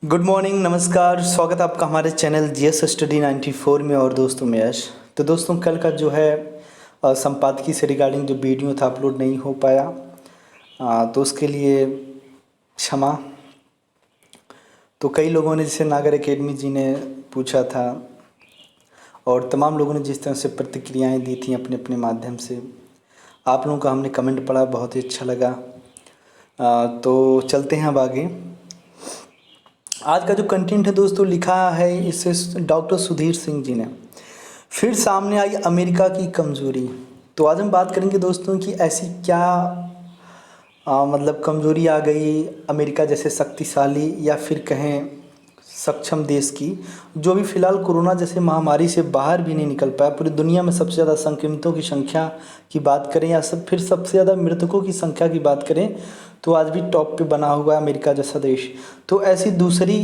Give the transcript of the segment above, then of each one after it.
Good morning, नमस्कार। स्वागत है आपका हमारे चैनल जीएस स्टडी 94 में। और दोस्तों मैं यश। तो दोस्तों कल का जो है संपादकीय से रिगार्डिंग जो वीडियो था अपलोड नहीं हो पाया, तो उसके लिए क्षमा। तो कई लोगों ने, जैसे नागर एकेडमी जी ने पूछा था और तमाम लोगों ने जिस तरह से प्रतिक्रियाएं दी थी अपने अपने माध्यम से, आप लोगों का हमने कमेंट पढ़ा, बहुत ही अच्छा लगा। तो चलते हैं अब आगे। आज का जो कंटेंट है दोस्तों, लिखा है इसे डॉक्टर सुधीर सिंह जी ने। फिर सामने आई अमेरिका की कमज़ोरी। तो आज हम बात करेंगे दोस्तों कि ऐसी क्या मतलब कमज़ोरी आ गई अमेरिका जैसे शक्तिशाली या फिर कहें सक्षम देश की, जो भी फ़िलहाल कोरोना जैसे महामारी से बाहर भी नहीं निकल पाया। पूरी दुनिया में सबसे ज़्यादा संक्रमितों की संख्या की बात करें या फिर सबसे ज़्यादा मृतकों की संख्या की बात करें, तो आज भी टॉप पे बना हुआ है अमेरिका जैसा देश। तो ऐसी दूसरी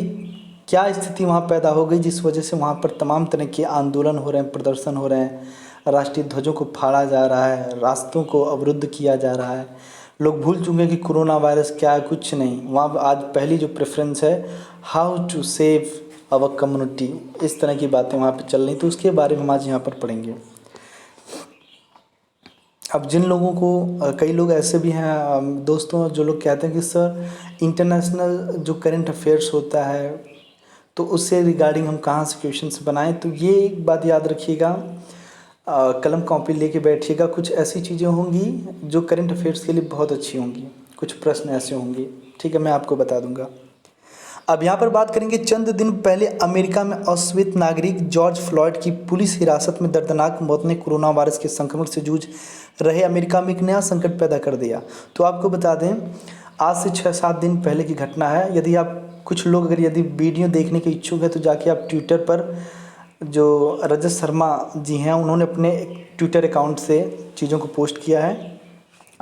क्या स्थिति वहाँ पैदा हो गई जिस वजह से वहाँ पर तमाम तरह के आंदोलन हो रहे हैं, प्रदर्शन हो रहे हैं, राष्ट्रीय ध्वजों को फाड़ा जा रहा है, रास्तों को अवरुद्ध किया जा रहा है। लोग भूल चुके हैं कि कोरोना वायरस क्या है, कुछ नहीं। वहाँ आज पहली जो प्रेफरेंस है, how to save our community, इस तरह की बातें वहाँ पे चल रही। तो उसके बारे में हम आज यहाँ पर पढ़ेंगे। अब जिन लोगों को कई लोग ऐसे भी हैं दोस्तों, जो लोग कहते हैं कि सर इंटरनेशनल जो करंट अफेयर्स होता है तो उससे रिगार्डिंग हम कहाँ से क्वेश्चंस बनाएं, तो ये एक बात याद रखिएगा, कलम कॉपी लेके बैठिएगा। कुछ ऐसी चीज़ें होंगी जो करंट अफेयर्स के लिए बहुत अच्छी होंगी, कुछ प्रश्न ऐसे होंगे, ठीक है, मैं आपको बता दूंगा। अब यहाँ पर बात करेंगे, चंद दिन पहले अमेरिका में अश्वेत नागरिक जॉर्ज फ्लॉयड की पुलिस हिरासत में दर्दनाक मौत ने कोरोना वायरस के संक्रमण से जूझ रहे अमेरिका में एक नया संकट पैदा कर दिया। तो आपको बता दें, आज से 6-7 दिन पहले की घटना है। यदि आप कुछ लोग अगर यदि वीडियो देखने के इच्छुक है तो जाके आप ट्विटर पर, जो रजत शर्मा जी हैं, उन्होंने अपने ट्विटर अकाउंट से चीज़ों को पोस्ट किया है।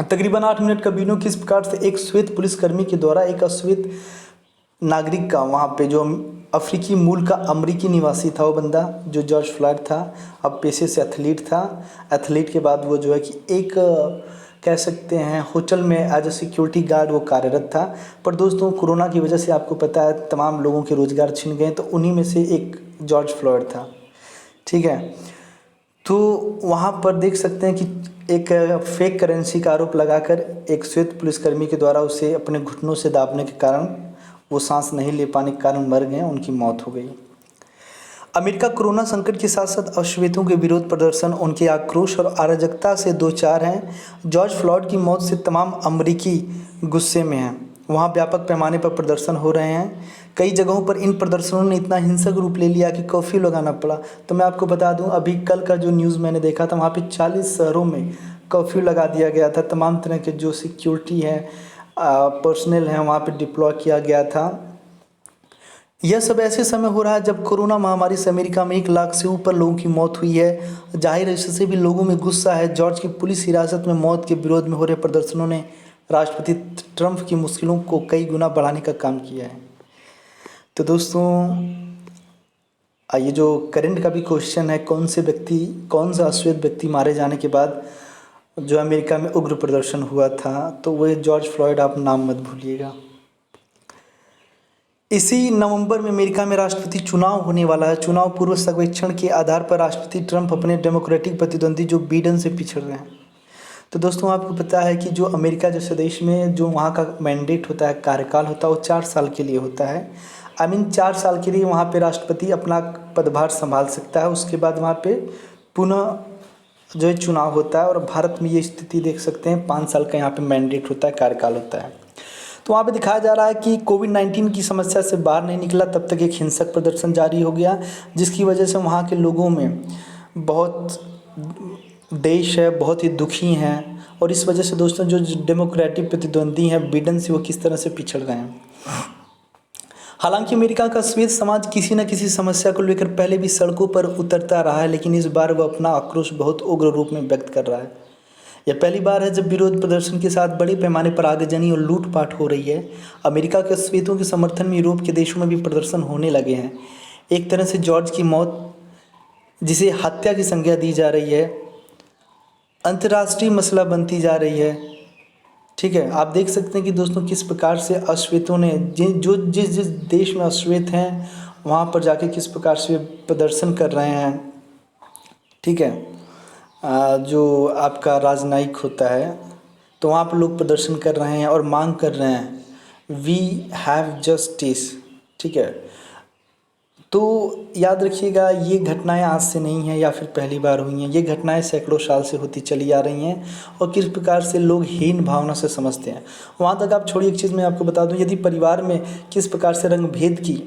तकरीबन 8 मिनट का वीडियो किस प्रकार से एक श्वेत पुलिसकर्मी के द्वारा एक अश्वेत नागरिक का, वहाँ पे जो अफ्रीकी मूल का अमरीकी निवासी था वो बंदा, जो जॉर्ज फ्लॉयड था, अब पेशे से एथलीट था। एथलीट के बाद वो जो है कि एक कह सकते हैं होटल में एज ए सिक्योरिटी गार्ड वो कार्यरत था। पर दोस्तों कोरोना की वजह से आपको पता है तमाम लोगों के रोज़गार छिन गए, तो उन्हीं में से एक जॉर्ज फ्लॉयड था, ठीक है। तो वहाँ पर देख सकते हैं कि एक फेक करेंसी का आरोप लगाकर एक श्वेत पुलिसकर्मी के द्वारा उसे अपने घुटनों से दाबने के कारण वो सांस नहीं ले पाने के कारण मर गए, उनकी मौत हो गई। अमेरिका कोरोना संकट के साथ साथ अश्वेतों के विरोध प्रदर्शन, उनके आक्रोश और अराजकता से दो चार हैं। जॉर्ज फ्लॉयड की मौत से तमाम अमेरिकी गुस्से में हैं। वहाँ व्यापक पैमाने पर प्रदर्शन हो रहे हैं। कई जगहों पर इन प्रदर्शनों ने इतना हिंसक रूप ले लिया कि कर्फ्यू लगाना पड़ा। तो मैं आपको बता दूं, अभी कल का जो न्यूज़ मैंने देखा था, वहाँ पे 40 शहरों में कर्फ्यू लगा दिया गया था। तमाम तरह के जो सिक्योरिटी है, पर्सनल हैं, वहाँ पे डिप्लॉय किया गया था। यह सब ऐसे समय हो रहा है जब कोरोना महामारी से अमेरिका में 1 लाख से ऊपर लोगों की मौत हुई है। जाहिर है इससे भी लोगों में गुस्सा है। जॉर्ज की पुलिस हिरासत में मौत के विरोध में हो रहे प्रदर्शनों ने राष्ट्रपति ट्रंप की मुश्किलों को कई गुना बढ़ाने का काम किया है। तो दोस्तों ये जो करंट का भी क्वेश्चन है, कौन सा अश्वेत व्यक्ति मारे जाने के बाद जो अमेरिका में उग्र प्रदर्शन हुआ था, तो वह जॉर्ज फ्लॉयड, आप नाम मत भूलिएगा। इसी नवंबर में अमेरिका में राष्ट्रपति चुनाव होने वाला है। चुनाव पूर्व सर्वेक्षण के आधार पर राष्ट्रपति ट्रंप अपने डेमोक्रेटिक प्रतिद्वंदी जो बाइडेन से पिछड़ रहे हैं। तो दोस्तों आपको पता है कि जो अमेरिका जैसे देश में जो वहाँ का मैंडेट होता है, कार्यकाल होता है, वो 4 साल के लिए होता है। 4 साल के लिए वहाँ पे राष्ट्रपति अपना पदभार संभाल सकता है। उसके बाद वहाँ पे पुनः जो है चुनाव होता है। और भारत में ये स्थिति देख सकते हैं, 5 साल का यहाँ पे मैंडेट होता है, कार्यकाल होता है। तो वहाँ पे दिखाया जा रहा है कि कोविड-19 की समस्या से बाहर नहीं निकला तब तक एक हिंसक प्रदर्शन जारी हो गया, जिसकी वजह से वहाँ के लोगों में बहुत देश है, बहुत ही दुखी हैं। और इस वजह से दोस्तों जो डेमोक्रेटिक प्रतिद्वंदी हैं बाइडेन से, वो किस तरह से पिछड़ रहे हैं। हालांकि अमेरिका का श्वेत समाज किसी न किसी समस्या को लेकर पहले भी सड़कों पर उतरता रहा है, लेकिन इस बार वह अपना आक्रोश बहुत उग्र रूप में व्यक्त कर रहा है। यह पहली बार है जब विरोध प्रदर्शन के साथ बड़े पैमाने पर आगजनी और लूटपाट हो रही है। अमेरिका के श्वेतों के समर्थन में यूरोप के देशों में भी प्रदर्शन होने लगे हैं। एक तरह से जॉर्ज की मौत, जिसे हत्या की संज्ञा दी जा रही है, अंतर्राष्ट्रीय मसला बनती जा रही है। ठीक है, आप देख सकते हैं कि दोस्तों किस प्रकार से अश्वेतों ने जिस जिस देश में अश्वेत हैं वहाँ पर जाके किस प्रकार से प्रदर्शन कर रहे हैं। ठीक है, जो आपका राजनयिक होता है तो वहाँ पर लोग प्रदर्शन कर रहे हैं और मांग कर रहे हैं वी हैव जस्टिस। ठीक है, तो याद रखिएगा ये घटनाएं आज से नहीं हैं या फिर पहली बार हुई हैं, ये घटनाएं सैकड़ों साल से होती चली आ रही हैं और किस प्रकार से लोग हीन भावना से समझते हैं। वहाँ तक आप छोड़िए, एक चीज़ मैं आपको बता दूं, यदि परिवार में किस प्रकार से रंग भेद की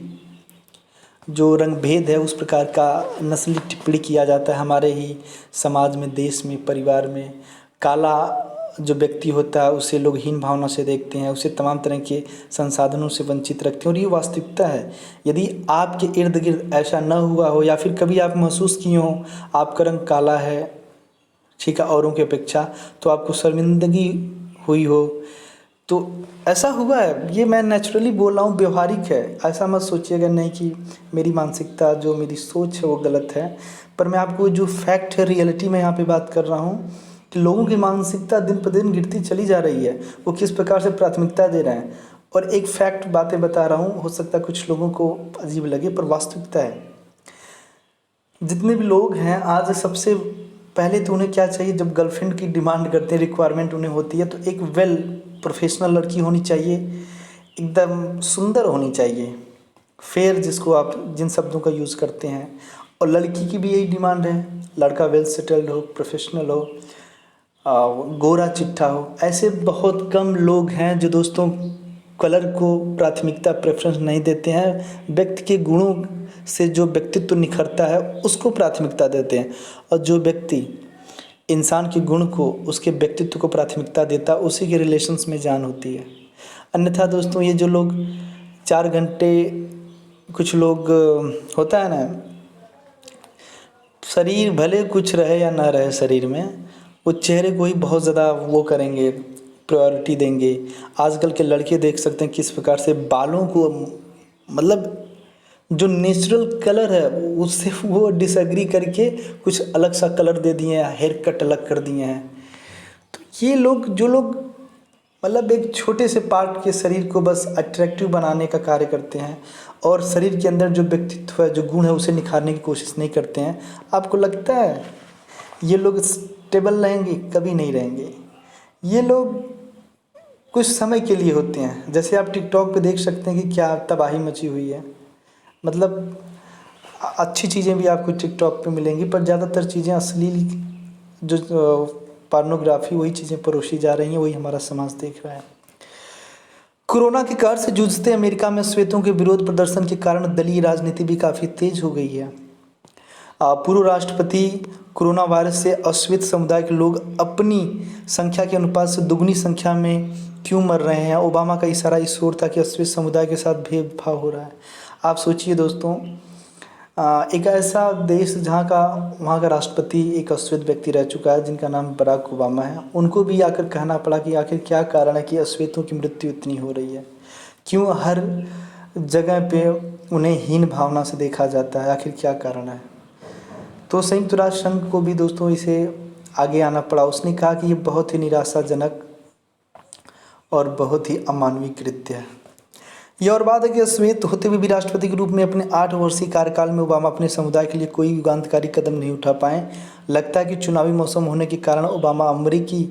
जो रंग भेद है उस प्रकार का नस्ली टिप्पणी किया जाता है हमारे ही समाज में, देश में, परिवार में। काला जो व्यक्ति होता है उसे लोग हीन भावना से देखते हैं, उसे तमाम तरह के संसाधनों से वंचित रखते हैं और ये वास्तविकता है। यदि आपके इर्द गिर्द ऐसा न हुआ हो या फिर कभी आप महसूस किए हो आपका रंग काला है, ठीक है, औरों की अपेक्षा, तो आपको शर्मिंदगी हुई हो, तो ऐसा हुआ है, ये मैं नेचुरली बोल रहा हूँ, व्यवहारिक है। ऐसा मत सोचिएगा नहीं कि मेरी मानसिकता जो मेरी सोच है वो गलत है, पर मैं आपको जो फैक्ट है, रियलिटी में यहाँ पे बात कर रहा हूँ कि लोगों की मानसिकता दिन प्रतिदिन गिरती चली जा रही है, वो किस प्रकार से प्राथमिकता दे रहे हैं। और एक फैक्ट बातें बता रहा हूँ, हो सकता है कुछ लोगों को अजीब लगे पर वास्तविकता है। जितने भी लोग हैं आज, सबसे पहले तो उन्हें क्या चाहिए, जब गर्लफ्रेंड की डिमांड करते हैं, रिक्वायरमेंट उन्हें होती है, तो एक वेल प्रोफेशनल लड़की होनी चाहिए, एकदम सुंदर होनी चाहिए, फेयर, जिसको आप जिन शब्दों का यूज़ करते हैं। और लड़की की भी यही डिमांड है, लड़का वेल सेटल्ड हो, प्रोफेशनल हो, गोरा चिट्ठा हो। ऐसे बहुत कम लोग हैं जो दोस्तों कलर को प्राथमिकता, प्रेफरेंस नहीं देते हैं, व्यक्ति के गुणों से जो व्यक्तित्व निखरता है उसको प्राथमिकता देते हैं। और जो व्यक्ति इंसान के गुण को, उसके व्यक्तित्व को प्राथमिकता देता है, उसी के रिलेशंस में जान होती है। अन्यथा दोस्तों ये जो लोग 4 घंटे, कुछ लोग होता है ना, शरीर भले कुछ रहे या ना रहे शरीर में, वो चेहरे को ही बहुत ज़्यादा वो करेंगे, प्रायोरिटी देंगे। आजकल के लड़के देख सकते हैं किस प्रकार से बालों को, मतलब जो नेचुरल कलर है उससे वो डिसएग्री करके कुछ अलग सा कलर दे दिए हैं, हेयर कट अलग कर दिए हैं। तो ये लोग, जो लोग मतलब एक छोटे से पार्ट के शरीर को बस अट्रैक्टिव बनाने का कार्य करते हैं और शरीर के अंदर जो व्यक्तित्व है, जो गुण है, उसे निखारने की कोशिश नहीं करते हैं, आपको लगता है ये लोग स्टेबल रहेंगे? कभी नहीं रहेंगे। ये लोग कुछ समय के लिए होते हैं। जैसे आप टिकटॉक पे देख सकते हैं कि क्या तबाही मची हुई है, मतलब अच्छी चीज़ें भी आपको टिकटॉक पे मिलेंगी, पर ज़्यादातर चीज़ें अश्लील, जो पार्नोग्राफी, वही चीज़ें परोसी जा रही हैं, वही हमारा समाज देख रहा है। कोरोना के काल से जूझते अमेरिका में श्वेतों के विरोध प्रदर्शन के कारण दलीय राजनीति भी काफ़ी तेज हो गई है। पूर्व राष्ट्रपति कोरोना वायरस से अश्वेत समुदाय के लोग अपनी संख्या के अनुपात से दुगनी संख्या में क्यों मर रहे हैं। ओबामा का इशारा इस ओर था कि अश्वेत समुदाय के साथ भेदभाव हो रहा है। आप सोचिए दोस्तों, एक ऐसा देश जहाँ का, वहाँ का राष्ट्रपति एक अश्वेत व्यक्ति रह चुका है जिनका नाम बराक ओबामा है, उनको भी आकर कहना पड़ा कि आखिर क्या कारण है कि अश्वेतों की मृत्यु इतनी हो रही है, क्यों हर जगह पे उन्हें हीन भावना से देखा जाता है, आखिर क्या कारण है। तो संयुक्त राष्ट्र संघ को भी दोस्तों इसे आगे आना पड़ा। उसने कहा कि ये बहुत ही निराशाजनक और बहुत ही अमानवीय कृत्य है। यह और बात है कि श्वेत होते हुए भी राष्ट्रपति के रूप में अपने 8 वर्षीय कार्यकाल में ओबामा अपने समुदाय के लिए कोई युगांतकारी कदम नहीं उठा पाए। लगता है कि चुनावी मौसम होने के कारण ओबामा अमेरिकी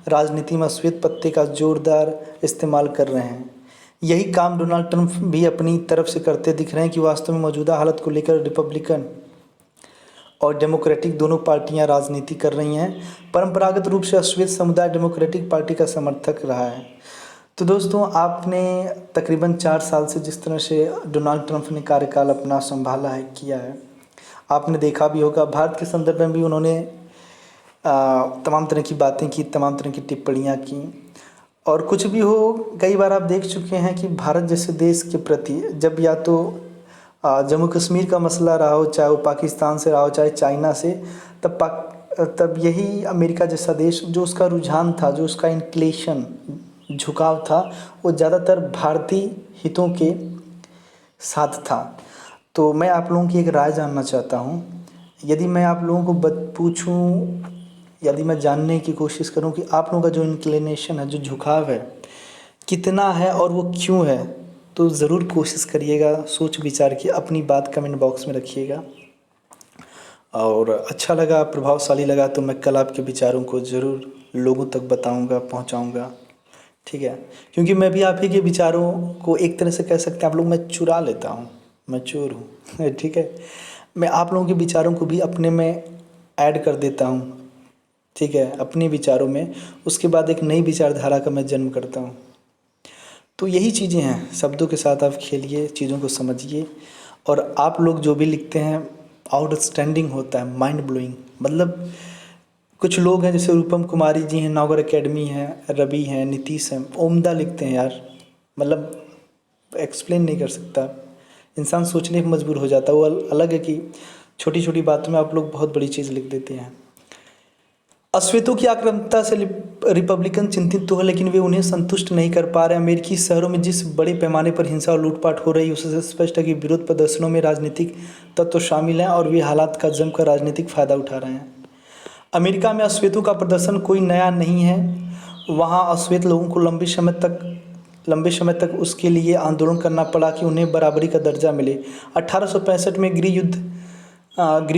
राजनीति में श्वेत पत्ते का जोरदार इस्तेमाल कर रहे हैं। यही काम डोनाल्ड ट्रंप भी अपनी तरफ से करते दिख रहे हैं कि वास्तव में मौजूदा हालत को लेकर रिपब्लिकन और डेमोक्रेटिक दोनों पार्टियां राजनीति कर रही हैं। परंपरागत रूप से अश्वेत समुदाय डेमोक्रेटिक पार्टी का समर्थक रहा है। तो दोस्तों, आपने तकरीबन 4 साल से जिस तरह से डोनाल्ड ट्रंप ने कार्यकाल अपना संभाला है, किया है, आपने देखा भी होगा। भारत के संदर्भ में भी उन्होंने तमाम तरह की बातें की, तमाम तरह की टिप्पणियाँ की। और कुछ भी हो, कई बार आप देख चुके हैं कि भारत जैसे देश के प्रति जब या तो जम्मू कश्मीर का मसला रहा हो, चाहे वो पाकिस्तान से रहा हो, चाहे चाइना से, तब यही अमेरिका जैसा देश, जो उसका रुझान था, जो उसका इंक्लेशन, झुकाव था, वो ज़्यादातर भारतीय हितों के साथ था। तो मैं आप लोगों की एक राय जानना चाहता हूँ। यदि मैं आप लोगों को पूछूँ यदि मैं जानने की कोशिश करूं कि आप लोगों का जो इंक्लिनेशन है, जो झुकाव है, कितना है और वो क्यों है, तो ज़रूर कोशिश करिएगा, सोच विचार के अपनी बात कमेंट बॉक्स में रखिएगा। और अच्छा लगा, प्रभावशाली लगा तो मैं कल आपके विचारों को ज़रूर लोगों तक बताऊंगा, पहुंचाऊंगा। ठीक है, क्योंकि मैं भी आप ही के विचारों को एक तरह से कह सकते हैं आप लोग, मैं चुरा लेता हूँ, मैं चोर हूँ। ठीक है, मैं आप लोगों के विचारों को भी अपने में ऐड कर देता हूँ। ठीक है, अपने विचारों में उसके बाद एक नई विचारधारा का मैं जन्म करता हूँ। तो यही चीज़ें हैं, शब्दों के साथ आप खेलिए, चीज़ों को समझिए। और आप लोग जो भी लिखते हैं आउटस्टैंडिंग होता है, माइंड ब्लोइंग। मतलब कुछ लोग हैं जैसे रूपम कुमारी जी हैं, नागर एकेडमी है, रवि हैं, नीतीश हैं, उम्दा लिखते हैं यार। मतलब एक्सप्लेन नहीं कर सकता, इंसान सोचने पर मजबूर हो जाता है। वो अलग है कि छोटी छोटी बातों में आप लोग बहुत बड़ी चीज़ लिख देते हैं। अश्वेतों की आक्रामकता से रिपब्लिकन चिंतित तो है, लेकिन वे उन्हें संतुष्ट नहीं कर पा रहे। अमेरिकी शहरों में जिस बड़े पैमाने पर हिंसा और लूटपाट हो रही है, उससे स्पष्ट है कि विरोध प्रदर्शनों में राजनीतिक तत्व शामिल हैं और वे हालात का जमकर राजनीतिक फायदा उठा रहे हैं। अमेरिका में अश्वेतों का प्रदर्शन कोई नया नहीं है। वहाँ अश्वेत लोगों को लंबे समय तक उसके लिए आंदोलन करना पड़ा कि उन्हें बराबरी का दर्जा मिले। 1865 में गृह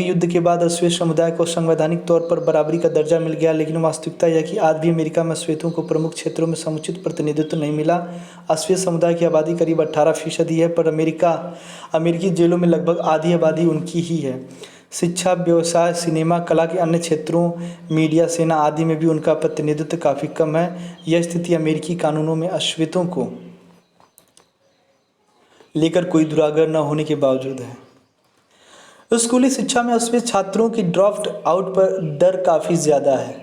युद्ध के बाद अश्वेत समुदाय को संवैधानिक तौर पर बराबरी का दर्जा मिल गया, लेकिन वास्तविकता यह है कि आज भी अमेरिका में अश्वेतों को प्रमुख क्षेत्रों में समुचित प्रतिनिधित्व नहीं मिला। अश्वेत समुदाय की आबादी करीब 18% है, पर अमेरिकी जेलों में लगभग आधी आबादी उनकी ही है। शिक्षा, व्यवसाय, सिनेमा, कला के अन्य क्षेत्रों, मीडिया, सेना आदि में भी उनका प्रतिनिधित्व काफ़ी कम है। यह स्थिति अमेरिकी कानूनों में अश्वेतों को लेकर कोई दुराग्रह न होने के बावजूद है। स्कूली शिक्षा में अश्वेत छात्रों की ड्रॉप आउट पर दर काफ़ी ज़्यादा है।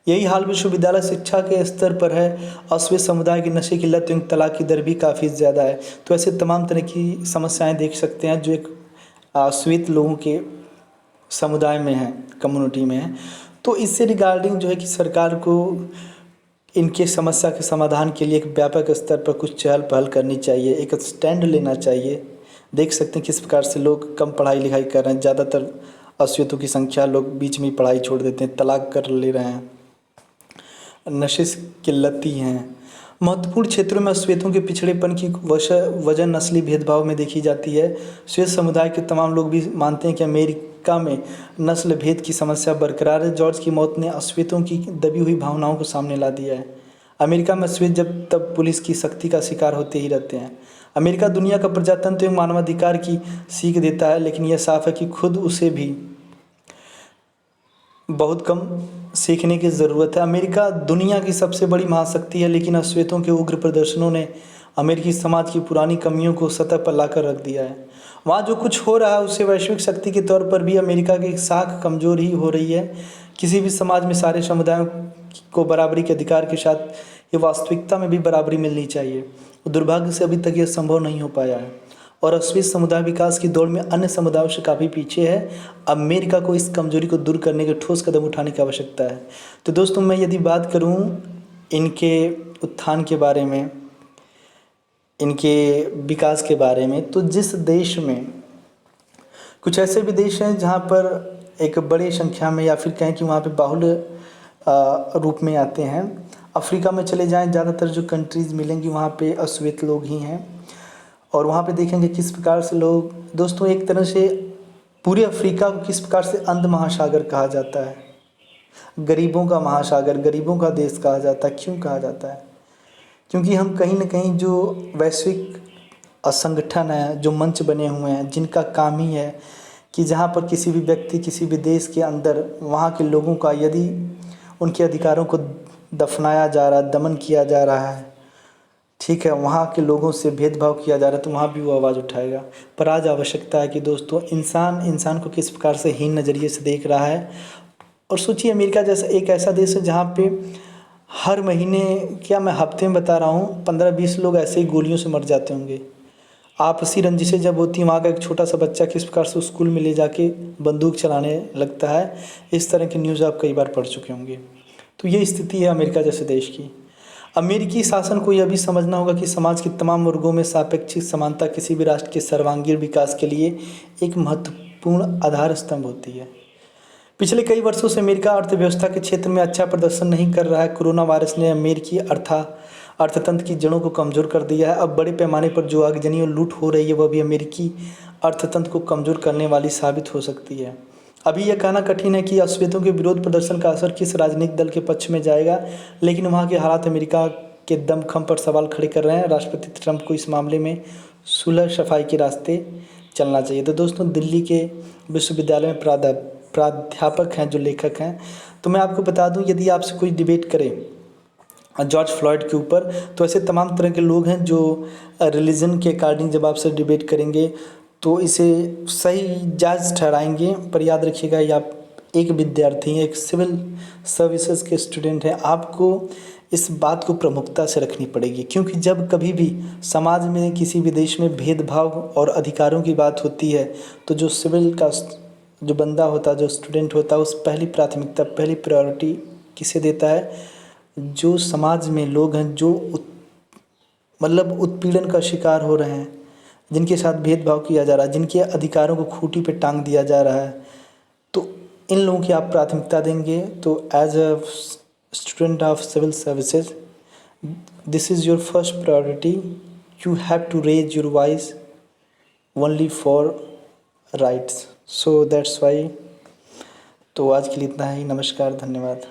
यही हाल विश्वविद्यालय शिक्षा के स्तर पर है। अश्वेत समुदाय की नशे की लत एवं तलाक की दर भी काफ़ी ज़्यादा है। तो ऐसे तमाम तरह की समस्याएं देख सकते हैं जो एक अश्वेत लोगों के समुदाय में है, कम्युनिटी में है। तो इससे रिगार्डिंग जो है कि सरकार को इनके समस्या के समाधान के लिए एक व्यापक स्तर पर कुछ चहल पहल करनी चाहिए, एक स्टैंड लेना चाहिए। देख सकते हैं किस प्रकार से लोग कम पढ़ाई लिखाई कर रहे हैं, ज़्यादातर अश्वेतों की संख्या, लोग बीच में ही पढ़ाई छोड़ देते हैं, तलाक कर ले रहे हैं, नशे की लती हैं। महत्वपूर्ण क्षेत्रों में अश्वेतों के पिछड़ेपन की वजह नस्ली भेदभाव में देखी जाती है। श्वेत समुदाय के तमाम लोग भी मानते हैं कि अमेरिका में नस्ल भेद की समस्या बरकरार है। जॉर्ज की मौत ने अश्वेतों की दबी हुई भावनाओं को सामने ला दिया है। अमेरिका में अश्वेत जब तब पुलिस की सख्ती का शिकार होते ही रहते हैं। अमेरिका दुनिया का प्रजातंत्र एवं मानवाधिकार की सीख देता है, लेकिन यह साफ है कि खुद उसे भी बहुत कम सीखने की ज़रूरत है। अमेरिका दुनिया की सबसे बड़ी महाशक्ति है, लेकिन अश्वेतों के उग्र प्रदर्शनों ने अमेरिकी समाज की पुरानी कमियों को सतह पर लाकर रख दिया है। वहाँ जो कुछ हो रहा है उससे वैश्विक शक्ति के तौर पर भी अमेरिका की साख कमज़ोर ही हो रही है। किसी भी समाज में सारे समुदायों को बराबरी के अधिकार के साथ ये वास्तविकता में भी बराबरी मिलनी चाहिए। दुर्भाग्य से अभी तक यह संभव नहीं हो पाया है और अश्वेत समुदाय विकास की दौड़ में अन्य समुदायों से काफ़ी पीछे है। अमेरिका को इस कमजोरी को दूर करने के ठोस कदम उठाने की आवश्यकता है। तो दोस्तों, मैं यदि बात करूं इनके उत्थान के बारे में, इनके विकास के बारे में, तो जिस देश में कुछ ऐसे भी देश हैं जहां पर एक बड़ी संख्या में या फिर कहें कि वहाँ पे बाहुल्य रूप में आते हैं। अफ्रीका में चले जाएं, ज़्यादातर जो कंट्रीज़ मिलेंगी वहाँ पे अश्वेत लोग ही हैं और वहाँ पे देखेंगे किस प्रकार से लोग, दोस्तों एक तरह से पूरे अफ्रीका को किस प्रकार से अंध महासागर कहा जाता है, गरीबों का महासागर, गरीबों का देश कहा जाता है। क्यों कहा जाता है? क्योंकि हम कहीं ना कहीं जो वैश्विक संगठन है, जो मंच बने हुए हैं, जिनका काम ही है कि जहाँ पर किसी भी व्यक्ति, किसी भी देश के अंदर वहाँ के लोगों का यदि उनके अधिकारों को दफनाया जा रहा है, दमन किया जा रहा है, ठीक है, वहाँ के लोगों से भेदभाव किया जा रहा है, तो वहाँ भी वो आवाज़ उठाएगा। पर आज आवश्यकता है कि दोस्तों इंसान को किस प्रकार से हीन नज़रिए से देख रहा है। और सोचिए, अमेरिका जैसा एक ऐसा देश है जहाँ पे हर महीने, क्या मैं हफ्ते में बता रहा हूँ, 15-20 लोग ऐसे ही गोलियों से मर जाते होंगे। आपसी रंजिशें जब होती हैं, वहाँ का एक छोटा सा बच्चा किस प्रकार से स्कूल में ले जाके बंदूक चलाने लगता है, इस तरह की न्यूज़ आप कई बार पढ़ चुके होंगे। तो ये स्थिति है अमेरिका जैसे देश की। अमेरिकी शासन को यह भी समझना होगा कि समाज के तमाम वर्गों में सापेक्षिक समानता किसी भी राष्ट्र के सर्वांगीण विकास के लिए एक महत्वपूर्ण आधार स्तंभ होती है। पिछले कई वर्षों से अमेरिका अर्थव्यवस्था के क्षेत्र में अच्छा प्रदर्शन नहीं कर रहा है। कोरोना वायरस ने अमेरिकी अर्थतंत्र की जड़ों को कमज़ोर कर दिया है। अब बड़े पैमाने पर जो आगजनी और लूट हो रही है वह भी अमेरिकी अर्थतंत्र को कमज़ोर करने वाली साबित हो सकती है। अभी यह कहना कठिन है कि अश्वेतों के विरोध प्रदर्शन का असर किस राजनीतिक दल के पक्ष में जाएगा, लेकिन वहाँ के हालात अमेरिका के दमखम पर सवाल खड़े कर रहे हैं। राष्ट्रपति ट्रंप को इस मामले में सुलह सफाई के रास्ते चलना चाहिए। तो दोस्तों, दिल्ली के विश्वविद्यालय में प्राध्यापक हैं, जो लेखक हैं, तो मैं आपको बता दूं, यदि आपसे कोई डिबेट करे जॉर्ज फ्लॉयड के ऊपर, तो ऐसे तमाम तरह के लोग हैं जो रिलीजन के अकॉर्डिंग जब आपसे डिबेट करेंगे तो इसे सही जायज़ ठहराएंगे। पर याद रखिएगा, ये आप एक विद्यार्थी हैं, एक सिविल सर्विसेज के स्टूडेंट हैं, आपको इस बात को प्रमुखता से रखनी पड़ेगी, क्योंकि जब कभी भी समाज में किसी भी देश में भेदभाव और अधिकारों की बात होती है तो जो सिविल का जो बंदा होता है, जो स्टूडेंट होता है, उस पहली प्राथमिकता, पहली प्रायोरिटी किसे देता है? जो समाज में लोग हैं जो मतलब उत्पीड़न का शिकार हो रहे हैं, जिनके साथ भेदभाव किया जा रहा है, जिनके अधिकारों को खूंटी पे टांग दिया जा रहा है, तो इन लोगों की आप प्राथमिकता देंगे। तो as a student of civil services, this is your first priority. You have to raise your voice only for rights. So that's why. तो आज के लिए इतना ही। नमस्कार, धन्यवाद।